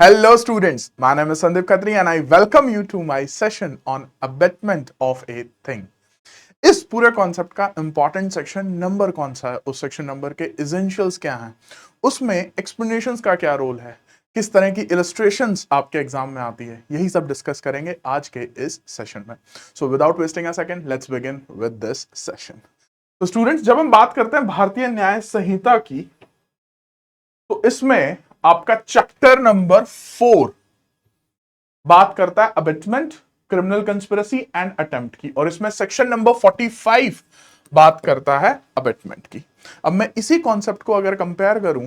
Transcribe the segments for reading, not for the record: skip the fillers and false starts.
Hello students, my name is Sandeep Khatri and I welcome you to my session on abatement of a thing. इस पूरे concept का important section number कौन सा है, उस section number के essentials क्या हैं, उसमें एक्सप्लेनेशंस का क्या रोल है, किस तरह की इलस्ट्रेशंस आपके एग्जाम में आती है, यही सब डिस्कस करेंगे आज के इस सेशन में. So without wasting a second let's begin with this session. तो स्टूडेंट्स, जब हम बात करते हैं भारतीय न्याय संहिता की, तो इसमें आपका चैप्टर नंबर 4 बात करता है abetment, criminal conspiracy and attempt की, और इसमें सेक्शन नंबर 45 बात करता है अबेटमेंट की. अब मैं इसी कॉन्सेप्ट को अगर कंपेयर करूं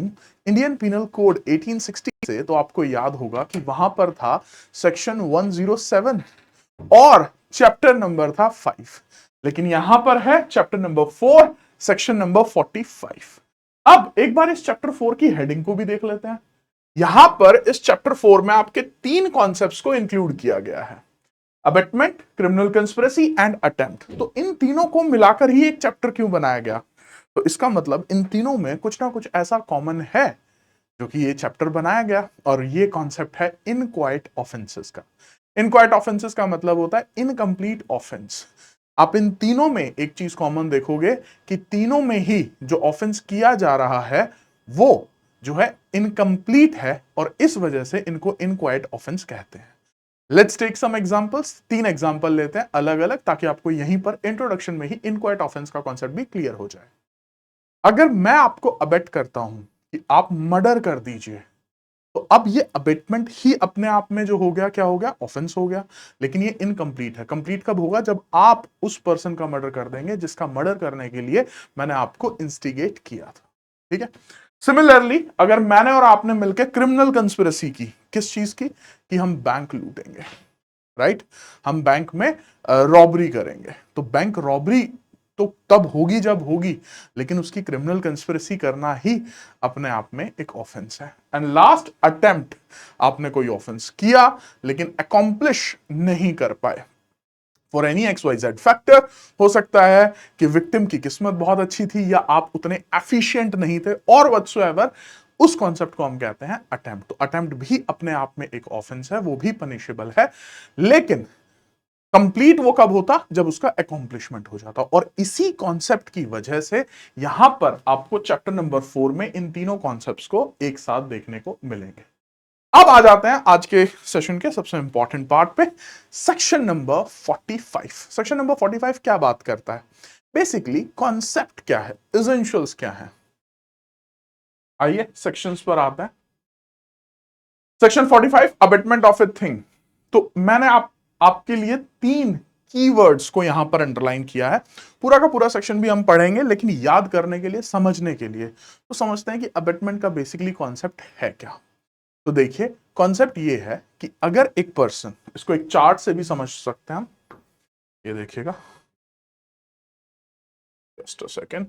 इंडियन पिनल कोड 1860 से, तो आपको याद होगा कि वहां पर था सेक्शन 107 और चैप्टर नंबर था 5, लेकिन यहां पर है चैप्टर नंबर 4 सेक्शन नंबर 45. अब एक बार इस चैप्टर 4 की हेडिंग को भी देख लेते हैं. यहां पर इस चैप्टर 4 में आपके 3 कॉन्सेप्ट्स को इंक्लूड किया गया है, abetment, criminal conspiracy and attempt. तो इन तीनों को मिलाकर ही एक चैप्टर क्यों बनाया गया? तो इसका मतलब इन तीनों में कुछ ना कुछ ऐसा कॉमन है जो कि ये चैप्टर बनाया गया, और ये कॉन्सेप्ट है इनक्वाइट ऑफेंसेस का. इनक्वाइट ऑफेंसेस का मतलब होता है इनकम्प्लीट ऑफेंस. आप इन तीनों में एक चीज कॉमन देखोगे कि तीनों में ही जो ऑफेंस किया जा रहा है वो जो है इनकम्प्लीट है, और इस वजह से इनको इनक्वाइट ऑफेंस कहते हैं. Let's take some examples. 3 example लेते हैं अलग अलग, ताकि आपको यहीं पर इंट्रोडक्शन में ही इनक्वाइट ऑफेंस का कॉन्सेप्ट भी क्लियर हो जाए. अगर मैं आपको अबेट करता हूं कि आप मर्डर कर दीजिए, तो अब ये अबेटमेंट ही अपने आप में जो हो गया, क्या हो गया? ऑफेंस हो गया. लेकिन ये इनकम्प्लीट है. कंप्लीट कब होगा? जब आप उस पर्सन का मर्डर कर देंगे जिसका मर्डर करने के लिए मैंने आपको इंस्टिगेट किया था. ठीक है. सिमिलरली अगर मैंने और आपने मिलकर क्रिमिनल कंस्पिरेसी की, किस चीज की? कि हम बैंक लूटेंगे, राइट? हम बैंक में रॉबरी करेंगे. तो बैंक रॉबरी तो तब होगी जब होगी, लेकिन उसकी क्रिमिनल कंस्पिरेसी करना ही अपने आप में एक ऑफेंस है. And last, attempt. आपने कोई ऑफेंस किया लेकिन अकॉम्प्लिश नहीं कर पाए फॉर एनी XYZ फैक्टर. हो सकता है कि विक्टिम की किस्मत बहुत अच्छी थी, या आप उतने एफिशिएंट नहीं थे, और व्हाटसोएवर. उस कॉन्सेप्ट को हम कहते हैं अटेम्प्ट. तो अटेम्प्ट भी अपने आप में एक ऑफेंस है, वो भी पनिशेबल है, लेकिन कंप्लीट वो कब होता? जब उसका अकॉम्प्लिशमेंट हो जाता. और इसी कॉन्सेप्ट की वजह से यहां पर आपको चैप्टर नंबर 4 में इन तीनों कॉन्सेप्ट्स को एक साथ देखने को मिलेंगे. अब आ जाते हैं आज के सेशन के सबसे इंपॉर्टेंट पार्ट पे, सेक्शन नंबर 45. सेक्शन नंबर 45 क्या बात करता है? बेसिकली कॉन्सेप्ट क्या है, एसेंशियल्स क्या है. आइए सेक्शंस पर आते हैं. Section 45, abetment of a thing. तो मैंने आपके लिए 3 कीवर्ड्स को यहां पर अंडरलाइन किया है. पूरा का पूरा सेक्शन भी हम पढ़ेंगे, लेकिन याद करने के लिए, समझने के लिए, तो समझते हैं कि अबेटमेंट का बेसिकली कॉन्सेप्ट है क्या. तो देखिए, कॉन्सेप्ट ये है कि अगर एक पर्सन, इसको एक चार्ट से भी समझ सकते हैं हम, ये देखिएगा, जस्ट अ सेकेंड.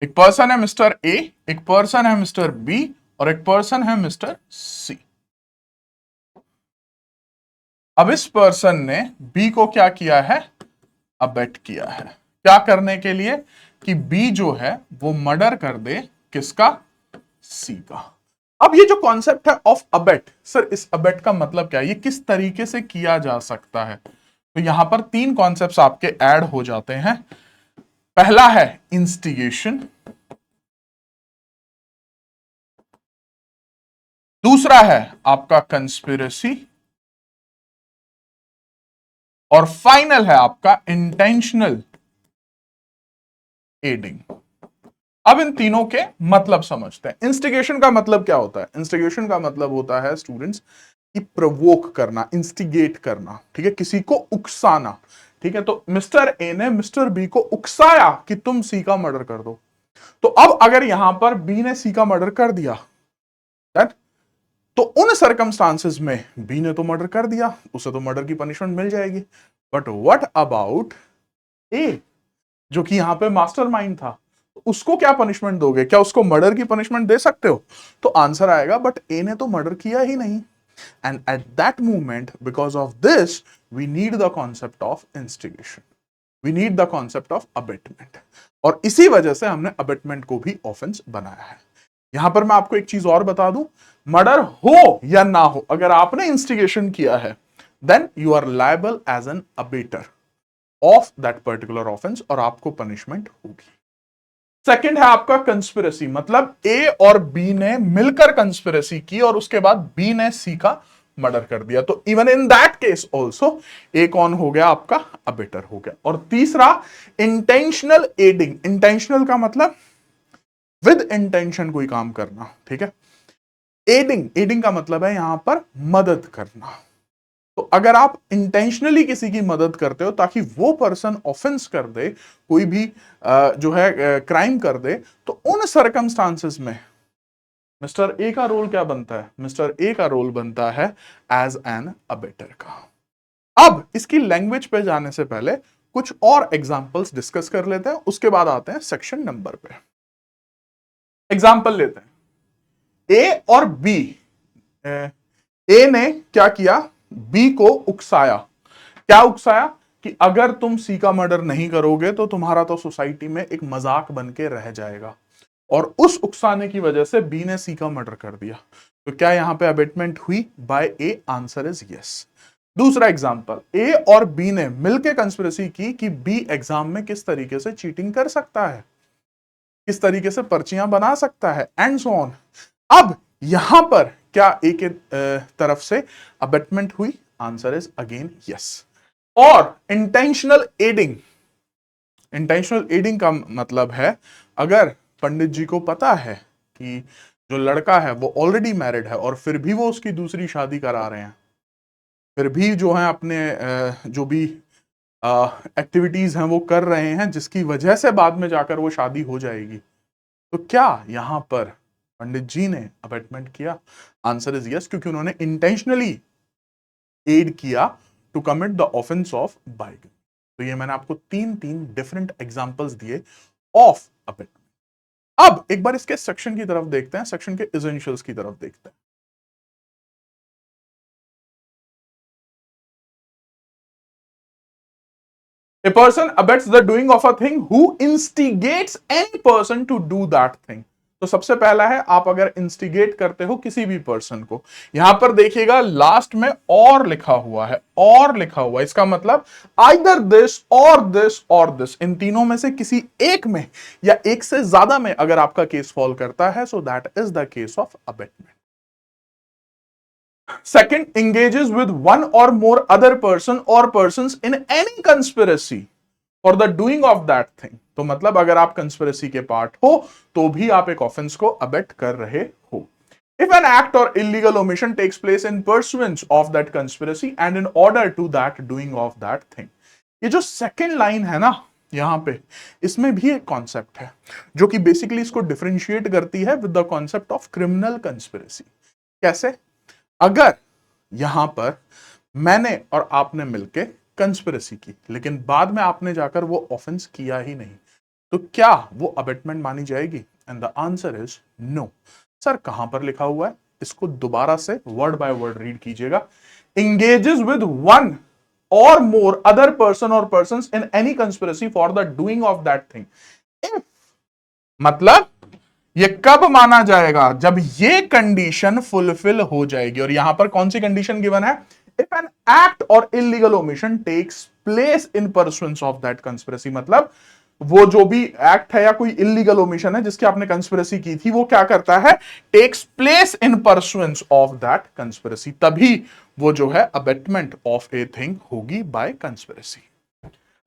एक पर्सन है मिस्टर ए, एक पर्सन है मिस्टर बी, और एक पर्सन है मिस्टर सी. अब इस पर्सन ने बी को क्या किया है? अबेट किया है. क्या करने के लिए? कि बी जो है वो मर्डर कर दे, किसका? सी का. अब ये जो कॉन्सेप्ट है ऑफ अबेट, सर इस अबेट का मतलब क्या है, ये किस तरीके से किया जा सकता है? तो यहां पर 3 कॉन्सेप्ट्स आपके ऐड हो जाते हैं. पहला है इंस्टिगेशन, दूसरा है आपका कंस्पिरेसी, और फाइनल है आपका इंटेंशनल एडिंग. अब इन तीनों के मतलब समझते हैं. इंस्टिगेशन का मतलब क्या होता है? इंस्टिगेशन का मतलब होता है स्टूडेंट्स कि प्रोवोक करना, इंस्टिगेट करना. ठीक है, किसी को उकसाना. ठीक है, तो मिस्टर ए ने मिस्टर बी को उकसाया कि तुम सी का मर्डर कर दो. तो अब अगर यहां पर बी ने सी का मर्डर कर दिया, दैट, तो उन सर्कमस्टांसेस में बी ने तो मर्डर कर दिया, उसे तो मर्डर की पनिशमेंट मिल जाएगी. बट व्हाट अबाउट ए, जो कि यहां पे मास्टरमाइंड था? उसको क्या पनिशमेंट दोगे? क्या उसको मर्डर की पनिशमेंट दे सकते हो? तो आंसर आएगा, बट ए ने तो मर्डर किया ही नहीं. And at that moment, because of this, we need the concept of instigation. We need the concept of abetment. और इसी वजह से हमने abetment को भी ऑफेंस बनाया है। यहां पर मैं आपको एक चीज और बता दूं, मर्डर हो या ना हो, अगर आपने इंस्टिगेशन किया है, then you are liable as an abettor of that particular offence और आपको पनिशमेंट होगी। सेकंड है आपका कंस्पिरेसी, मतलब ए और बी ने मिलकर कंस्पिरेसी की और उसके बाद बी ने सी का मर्डर कर दिया, तो even in that case also a कौन हो गया, आपका अबेटर हो गया। और तीसरा इंटेंशनल एडिंग, इंटेंशनल का मतलब विद इंटेंशन कोई काम करना, ठीक है। एडिंग, एडिंग का मतलब है यहां पर मदद करना। तो अगर आप इंटेंशनली किसी की मदद करते हो ताकि वो पर्सन ऑफेंस कर दे, कोई भी जो है क्राइम कर दे, तो उन सर्कमस्टांसेस में मिस्टर ए का रोल क्या बनता है, मिस्टर ए का रोल बनता है एज एन अबेटर का। अब इसकी लैंग्वेज पे जाने से पहले कुछ और एग्जांपल्स डिस्कस कर लेते हैं, उसके बाद आते हैं सेक्शन नंबर पे। एग्जांपल लेते हैं, ए और बी, ए ने क्या किया, बी को उकसाया। क्या उकसाया कि अगर तुम सी का मर्डर नहीं करोगे तो तुम्हारा तो सोसाइटी में एक मजाक बन के रह जाएगा, और उस उकसाने की वजह से बी ने सी का मर्डर कर दिया। तो क्या यहां पे अबेटमेंट हुई by A, answer is yes. दूसरा एग्जांपल, ए और बी ने मिलकर कंस्पिरेसी की कि बी एग्जाम में किस तरीके से चीटिंग कर सकता है, किस तरीके से पर्चियां बना सकता है, एंड सो ऑन। अब यहां पर क्या ए के तरफ से अबेटमेंट हुई, आंसर इज अगेन यस। और इंटेंशनल एडिंग, इंटेंशनल एडिंग का मतलब है अगर पंडित जी को पता है कि जो लड़का है वो ऑलरेडी मैरिड है और फिर भी वो उसकी दूसरी शादी करा रहे हैं, फिर भी जो है अपने जो भी एक्टिविटीज हैं वो कर रहे हैं जिसकी वजह से बाद में जाकर वो शादी हो जाएगी, तो क्या यहां पर पंडित जी ने अबेटमेंट किया, आंसर इज यस, क्योंकि उन्होंने इंटेंशनली एड किया to commit the offence of बाइगन। तो ये मैंने आपको तीन तीन डिफरेंट एग्जांपल्स दिए ऑफ अबेटमेंट। अब एक बार इसके सेक्शन की तरफ देखते हैं, सेक्शन के एसेंशियल्स की तरफ देखते हैं। A person abets the doing of a thing who instigates any person to do that thing। तो सबसे पहला है, आप अगर इंस्टिगेट करते हो किसी भी पर्सन को, यहां पर देखिएगा लास्ट में और लिखा हुआ है, और लिखा हुआ है, इसका मतलब आइदर दिस और दिस और दिस, इन तीनों में से किसी एक में या एक से ज्यादा में अगर आपका केस फॉल करता है, so that is the case of abetment. Second, engages with one or more other person or persons in any conspiracy for the doing of that thing। तो मतलब अगर आप कंस्पिरेसी के पार्ट हो तो भी आप एक ऑफेंस को अबेट कर रहे हो। If an act or illegal omission takes place in pursuance of that conspiracy and in order to that doing of that thing। ये जो सेकेंड लाइन है ना यहां पे, इसमें भी एक कॉन्सेप्ट है जो कि बेसिकली इसको डिफरेंशिएट करती है with the concept of criminal conspiracy. कैसे? अगर यहां पर मैंने और आपने मिलके कंस्पिरेसी की लेकिन बाद में आपने जाकर वो ऑफेंस किया ही नहीं, तो क्या वो अबेटमेंट मानी जाएगी? And the answer is no. Sir कहां पर लिखा हुआ है? इसको दोबारा से वर्ड बाय वर्ड रीड कीजिएगा। Engages with one or more other person or persons in any conspiracy for the doing of that thing. If मतलब ये कब माना जाएगा? जब ये कंडीशन फुलफिल हो जाएगी। और यहां पर कौन सी कंडीशन गिवन है? इफ एन एक्ट और illegal omission takes place in pursuance of that conspiracy, मतलब वो जो भी एक्ट है या कोई इलीगल ओमिशन है जिसकी आपने कंस्पिरेसी की थी, वो क्या करता है? Takes place in pursuance of that conspiracy, तभी वो जो है अबेटमेंट ऑफ ए थिंग होगी बाय कंस्पिरेसी।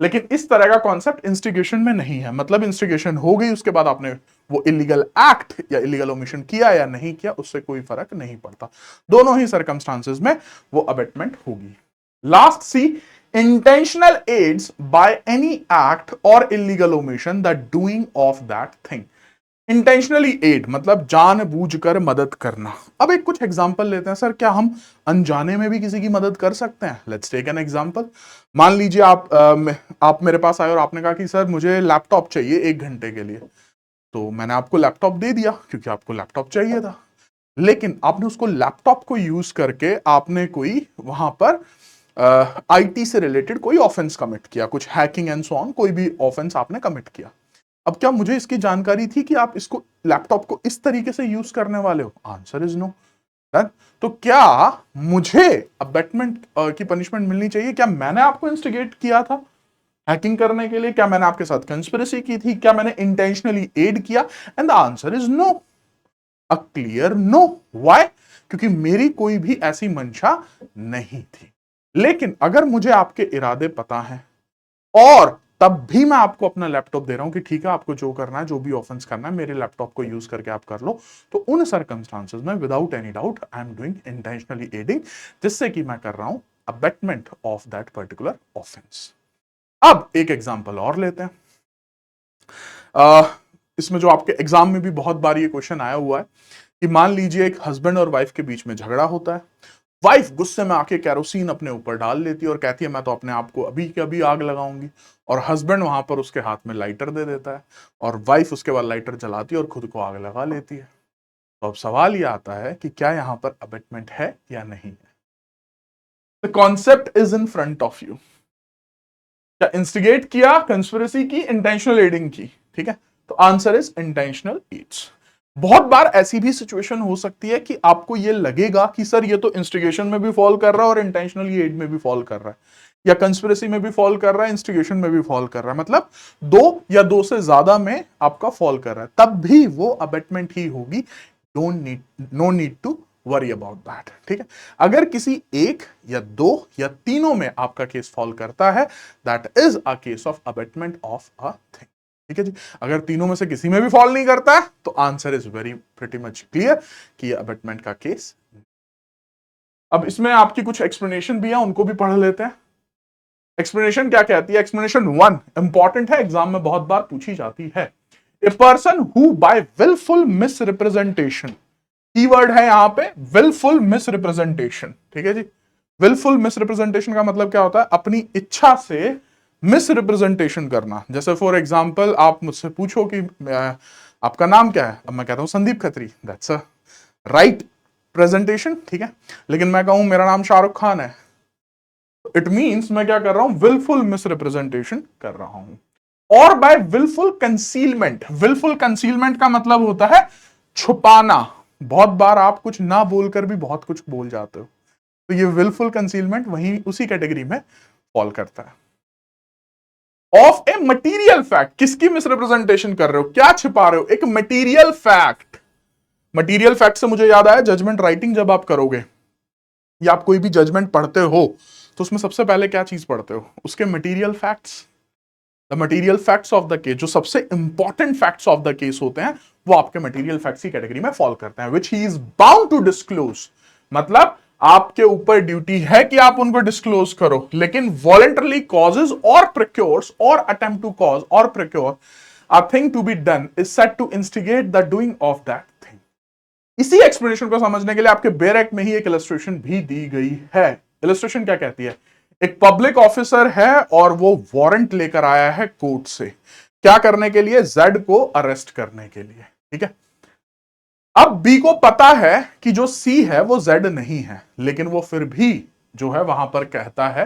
लेकिन इस तरह का कॉन्सेप्ट इंस्टिगेशन में नहीं है। मतलब इंस्टिगेशन हो गई, उसके बाद आपने वो इलीगल एक्ट या इलीगल ओमिशन किया या नहीं किया, उससे कोई फर्क नहीं पड़ता। दोनों ही सर्कमस्टांसेस में वो अबेटमेंट होगी। Last C, intentional aids by any act और illegal omission the doing of that thing. Intentionally aid मतलब जानबूझकर मदद करना। अब एक कुछ एग्जांपल लेते हैं। सर क्या हम अनजाने में भी किसी की मदद कर सकते हैं? Let's take an example. मान लीजिए आप मेरे पास आए और आपने कहा कि सर मुझे लैपटॉप चाहिए 1 घंटे के लिए। तो मैंने आपको लैपटॉप दे दिया क्योंकि आपको लैपटॉप चाहिए था। लेकिन आपने उसको लैपटॉप को यूज करके आपने कोई वहां पर आईटी से रिलेटेड कोई ऑफेंस कमिट किया, कुछ हैकिंग एंड सो ऑन, कोई भी ऑफेंस आपने कमिट किया। अब क्या मुझे इसकी जानकारी थी कि आप इसको लैपटॉप को इस तरीके से यूज करने वाले हो? Answer is no. तो क्या मुझे अबेटमेंट की पनिशमेंट मिलनी चाहिए? क्या मैंने आपको इंस्टिगेट किया था हैकिंग करने के लिए? क्या मैंने आपके साथ कंस्पिरेसी की थी? क्या मैंने इंटेंशनली एड किया? And the answer is no, a clear no. Why? क्योंकि मेरी कोई भी ऐसी मंशा नहीं थी। लेकिन अगर मुझे आपके इरादे पता है और तब भी मैं आपको अपना लैपटॉप दे रहा हूं कि ठीक है, आपको जो करना है, जो भी ऑफेंस करना है, मेरे लैपटॉप को यूज करके आप कर लो, तो उन सर्कमस्टांसेस में without any doubt I am doing intentionally aiding, जिससे कि मैं कर रहा हूं abetment of that particular offence. अब एक एग्जांपल और लेते हैं। इसमें जो आपके एग्जाम में भी बहुत बार ये क्वेश्चन आया हुआ है कि मान लीजिए एक हस्बैंड और वाइफ के बीच में झगड़ा होता है। वाइफ गुस्से में आके कैरोसिन अपने ऊपर डाल लेती है और कहती है मैं तो अपने आप को अभी के अभी आग लगाऊंगी, और हस्बैंड वहां पर उसके हाथ में लाइटर दे देता है और वाइफ उसके बाद लाइटर जलाती है और खुद को आग लगा लेती है। तो अब सवाल यह आता है कि क्या यहां पर अबेटमेंट है या नहीं है? The concept is in front of you. क्या इंस्टिगेट किया, कंस्पिरेसी की, इंटेंशनल एडिंग की? ठीक है, तो आंसर इज इंटेंशनल एड्स। बहुत बार ऐसी भी सिचुएशन हो सकती है कि आपको ये लगेगा कि सर ये तो इंस्टिगेशन में भी फॉल कर रहा है और इंटेंशनली एड में भी फॉल कर रहा है, या कंस्पिरेसी में भी फॉल कर रहा है, इंस्टिगेशन में भी फॉल कर रहा है, मतलब दो या दो से ज्यादा में आपका फॉल कर रहा है, तब भी वो अबेटमेंट ही होगी। Don't need, no need to worry about that. ठीक है, अगर किसी एक या दो या तीनों में आपका केस फॉल करता है, that is a case of abetment of a thing. ठीक है जी, अगर तीनों में से किसी में भी फॉल नहीं करता है तो answer is very pretty much clear कि ये अबेटमेंट का केस। अब इसमें आपकी कुछ एक्सप्लेनेशन भी है, उनको भी पढ़ लेते हैं। एक्सप्लेनेशन क्या कहती है? एक्सप्लेनेशन 1 इंपॉर्टेंट है, एग्जाम में बहुत बार पूछी जाती है। A person who by wilful misrepresentation, keyword है यहां पे विलफुल मिसरिप्रेजेंटेशन। ठीक है जी, विलफुल मिसरिप्रेजेंटेशन का मतलब क्या होता है? अपनी इच्छा से मिसरिप्रेजेंटेशन करना। जैसे फॉर एग्जांपल आप मुझसे पूछो कि आपका नाम क्या है, अब मैं कहता हूं Sandeep Khatri, that's a right presentation. ठीक है, लेकिन मैं कहूं मेरा नाम शाहरुख खान है, इट मींस मैं क्या कर रहा हूं? विलफुल मिसरिप्रेजेंटेशन कर रहा हूं। और by wilful concealment, wilful concealment का मतलब होता है छुपाना। बहुत बार आप कुछ ना बोलकर भी बहुत कुछ बोल जाते हो, तो ये विलफुल कंसीलमेंट वही उसी कैटेगरी में फॉल करता है। ऑफ ए मटीरियल फैक्ट, किसकी मिसरिप्रेजेंटेशन कर रहे हो, क्या छिपा रहे हो? एक मटीरियल फैक्ट। मटीरियल फैक्ट से मुझे याद आया, जजमेंट राइटिंग जब आप करोगे या आप कोई भी जजमेंट पढ़ते हो तो उसमें सबसे पहले क्या चीज पढ़ते हो? उसके material facts. The material facts of the case, जो सबसे important facts of the case होते हैं, वो आपके मटीरियल फैक्ट्स की कैटेगरी में फॉल करते हैं, which he is bound to disclose. मतलब आपके ऊपर ड्यूटी है कि आप उनको डिस्क्लोज करो, लेकिन voluntarily causes or procures or attempt to cause or procure a thing to be done is said to instigate the doing of that thing. इसी एक्सप्लेनेशन को समझने के लिए आपके बेयर एक्ट में ही एक इलस्ट्रेशन भी दी गई है। इलस्ट्रेशन क्या कहती है? एक पब्लिक ऑफिसर है और वो वारंट लेकर आया है कोर्ट से, क्या करने के लिए? जेड को अरेस्ट करने के लिए। ठीक है, अब बी को पता है कि जो सी है वो जेड नहीं है, लेकिन वो फिर भी जो है वहां पर कहता है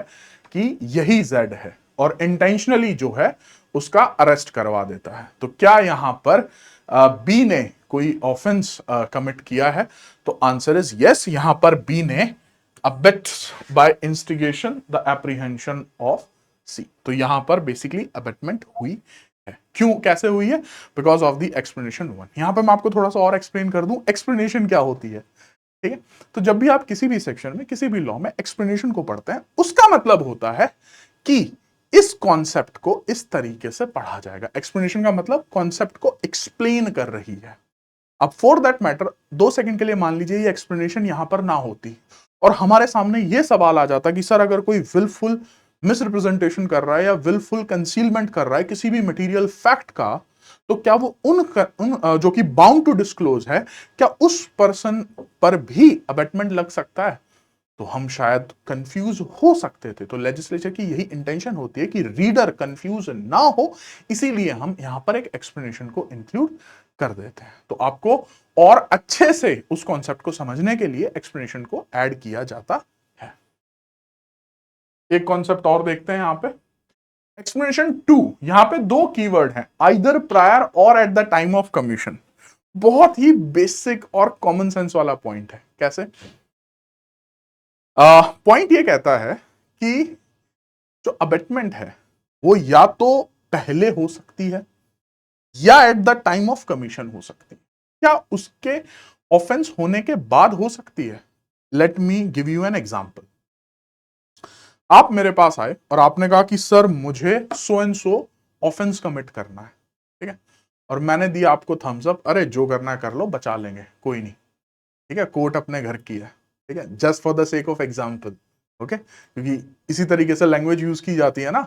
कि यही जेड है और इंटेंशनली जो है उसका अरेस्ट करवा देता है। तो क्या यहां पर बी ने कोई ऑफेंस कमिट किया है? तो आंसर इज यस, यहां पर बी ने abets by instigation the apprehension of C. तो यहां पर बेसिकली अबेटमेंट हुई है। क्यों, कैसे हुई है? Because of the explanation 1। यहां पर मैं आपको थोड़ा सा और एक्सप्लेन कर दूं एक्सप्लेनेशन क्या होती है। ठीक है, तो जब भी आप किसी भी सेक्शन में, किसी भी लॉ में एक्सप्लेनेशन को पढ़ते हैं, उसका मतलब होता है कि इस कॉन्सेप्ट को इस तरीके से पढ़ा जाएगा। एक्सप्लेनेशन का मतलब कॉन्सेप्ट को एक्सप्लेन कर रही है। अब फॉर दैट मैटर 2 सेकंड के लिए मान लीजिए ये एक्सप्लेनेशन यहां पर ना होती और हमारे सामने ये सवाल आ जाता कि सर अगर कोई विलफुल मिसरिप्रेजेंटेशन कर रहा है या विलफुल कंसीलमेंट कर रहा है किसी भी मटेरियल फैक्ट का, तो क्या वो उन जो कि बाउंड टू डिस्क्लोज है, क्या उस पर्सन पर भी अबेटमेंट लग सकता है? तो हम शायद कंफ्यूज हो सकते थे। तो लेजिस्लेचर की यही इंटेंशन होती है कि रीडर कंफ्यूज ना हो, इसीलिए हम यहां पर एक एक्सप्लेनेशन को इंक्लूड कर देते हैं। तो आपको और अच्छे से उस कॉन्सेप्ट को समझने के लिए एक्सप्लेनेशन को ऐड किया जाता है। एक कॉन्सेप्ट और देखते हैं यहां पे, एक्सप्लेनेशन 2। यहां पे दो कीवर्ड हैं, आइदर प्रायर और at the time of commission. बहुत ही बेसिक और कॉमन सेंस वाला पॉइंट है। कैसे? पॉइंट ये कहता है कि जो अबेटमेंट है वो या तो पहले हो सकती है या at the time of commission हो सकती है, या उसके ऑफेंस होने के बाद हो सकती है। Let me give you an example. आप मेरे पास आए और आपने कहा कि सर मुझे so and so offence commit करना है, ठीक है, और मैंने दिया आपको थम्स अप, अरे जो करना है कर लो, बचा लेंगे, कोई नहीं, ठीक है, कोर्ट अपने घर की है, ठीक है, just for the sake of example, okay, क्योंकि इसी तरीके से लैंग्वेज यूज की जाती है ना,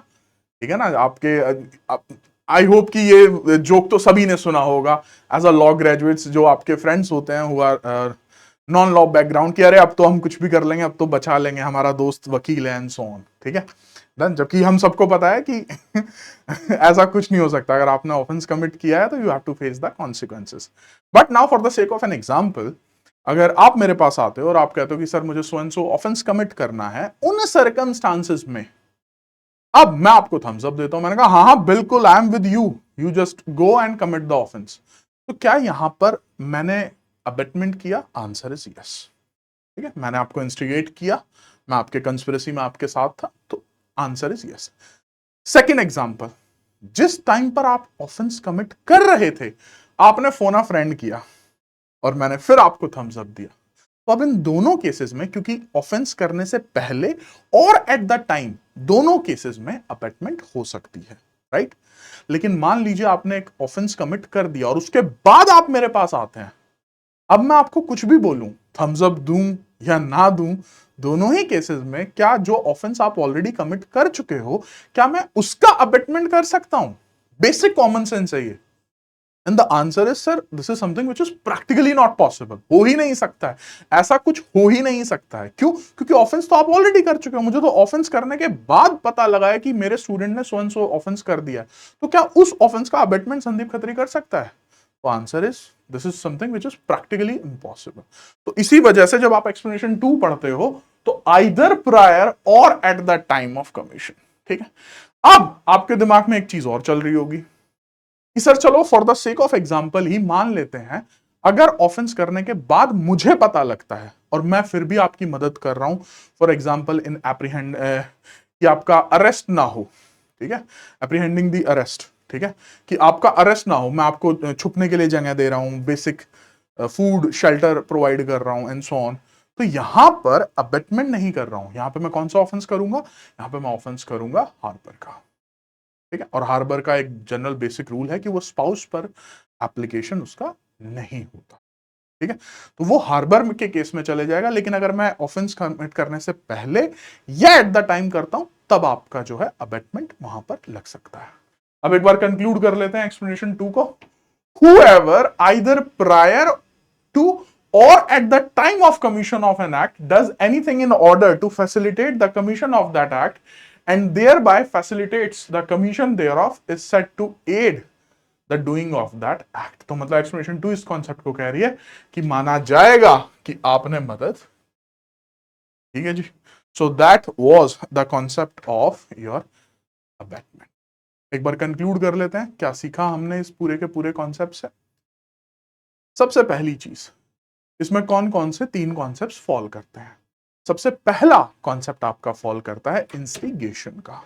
ठीक है ना। आपके आई होप कि ये जोक तो सभी ने सुना होगा एज अ लॉ ग्रेजुएट्स, जो आपके फ्रेंड्स होते हैं हुआ नॉन लॉ बैकग्राउंड की, अरे अब तो हम कुछ भी कर लेंगे, अब तो बचा लेंगे, हमारा दोस्त वकील है एंड सो ऑन, ठीक है डन। जबकि हम सबको पता है कि ऐसा कुछ नहीं हो सकता। अगर आपने ऑफेंस कमिट किया है तो you have to face the consequences. But now for the sake of an example, अगर आप मेरे पास आते हो और आप कहते हो कि सर मुझे so and so offence commit करना है, उन सर्कमस्टांसेस में अब मैं आपको थम्स अप देता हूं, मैंने कहा हाँ हाँ बिल्कुल I am with you, you just go and commit the offence, तो क्या यहां पर मैंने अबेटमेंट किया? आंसर इज यस, ठीक है, मैंने आपको इंस्टिगेट किया, मैं आपके कंस्पिरेसी में आपके साथ था, तो answer is yes. Second example, जिस टाइम पर आप ऑफेंस कमिट कर रहे थे आपने फोन अ फ्रेंड किया और मैंने फिर आपको थम्स अप दिया, तो अब इन दोनों केसेस में, क्योंकि ऑफेंस करने से पहले और एट द टाइम दोनों केसेस में अबेटमेंट हो सकती है, राइट। लेकिन मान लीजिए आपने एक ऑफेंस कमिट कर दिया और उसके बाद आप मेरे पास आते हैं, अब मैं आपको कुछ भी बोलूं, थम्स अप दूं या ना दूं, दोनों ही केसेस में क्या जो ऑफेंस आप ऑलरेडी कमिट कर चुके हो, क्या मैं उसका अबेटमेंट कर सकता हूं? बेसिक कॉमन सेंस है ये। And the answer is sir this is something which is practically not possible, हो ही नहीं सकता है, ऐसा कुछ हो ही नहीं सकता है। क्यों? क्योंकि ऑफेंस तो आप ऑलरेडी कर चुके हो, मुझे तो ऑफेंस करने के बाद पता लगा है कि मेरे स्टूडेंट ने सो एंड सो ऑफेंस कर दिया, तो क्या उस ऑफेंस का अबेटमेंट संदीप खत्री कर सकता है? तो answer is this is something which is practically impossible. तो इसी वजह से जब आप एक्सप्लेनेशन 2 पढ़ते हो तो आइदर प्रायर और at the time of commission, ठीक है। अब आपके दिमाग में एक चीज और चल रही होगी कि सर चलो for the sake of example ही मान लेते हैं, अगर ऑफेंस करने के बाद मुझे पता लगता है और मैं फिर भी आपकी मदद कर रहा हूं, फॉर एग्जाम्पल इन एप्रीहेंड कि आपका अरेस्ट ना हो, ठीक है, एप्रीहेंडिंग द अरेस्ट, ठीक है, कि आपका अरेस्ट ना हो, मैं आपको छुपने के लिए जगह दे रहा हूं, बेसिक फूड शेल्टर प्रोवाइड कर रहा हूं एंड सो ऑन, तो यहां पर अबेटमेंट नहीं कर रहा हूं, यहां पे मैं कौन सा ऑफेंस करूंगा? यहां पे मैं ऑफेंस करूंगा हार्बर का, ठीक है। और हार्बर का एक जनरल बेसिक रूल है कि वो स्पाउस पर एप्लीकेशन उसका नहीं होता, ठीक है, तो वो हार्बर के केस में चले जाएगा। लेकिन अगर मैं ऑफेंस कमिट करने से पहले या एट द टाइम करता हूं, तब आपका जो है अबेटमेंट वहां पर लग सकता है। अब एक बार कंक्लूड कर लेते हैं एक्सप्लेनेशन 2 को। whoever either prior to or at the time of commission of an act does anything in order to facilitate the commission of that act and thereby facilitates the commission thereof is said to aid the doing of that act। तो मतलब explanation 2 इस concept को कह रही है कि माना जाएगा कि आपने मदद, ठीक है जी। So that was the concept of your abetment. एक बार कंक्लूड कर लेते हैं क्या सीखा हमने इस पूरे के पूरे कॉन्सेप्ट से। सबसे पहली चीज, इसमें कौन कौन से 3 कॉन्सेप्ट्स फॉल करते हैं? सबसे पहला कॉन्सेप्ट आपका फॉल करता है इंस्टिगेशन का,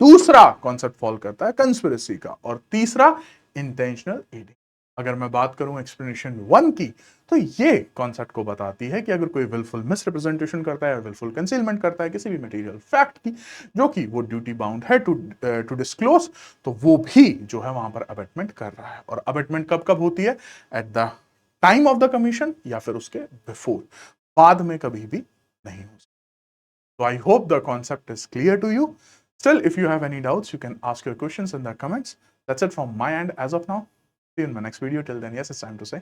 दूसरा कॉन्सेप्ट फॉल करता है कंस्पिरेसी का, और तीसरा इंटेंशनल एडिंग। अगर मैं बात करूं एक्सप्लेनेशन 1 की, तो ये कॉन्सेप्ट को बताती है कि अगर कोई विलफुल मिसरिप्रेजेंटेशन करता है, विलफुल कंसीलमेंट करता है किसी भी मटेरियल फैक्ट की, जो कि वो ड्यूटी बाउंड है टू डिस्क्लोज, तो वो भी जो है वहां पर अबेटमेंट कर रहा है। और अबेटमेंट कब कब होती है? At the time of the commission या फिर उसके बिफोर, बाद में कभी भी नहीं हो सकता। So I hope the concept is clear to you. Still, if you have any doubts, you can ask your questions in the comments. That's it from my end as of now. See you in my next video. Till then, yes, it's time to say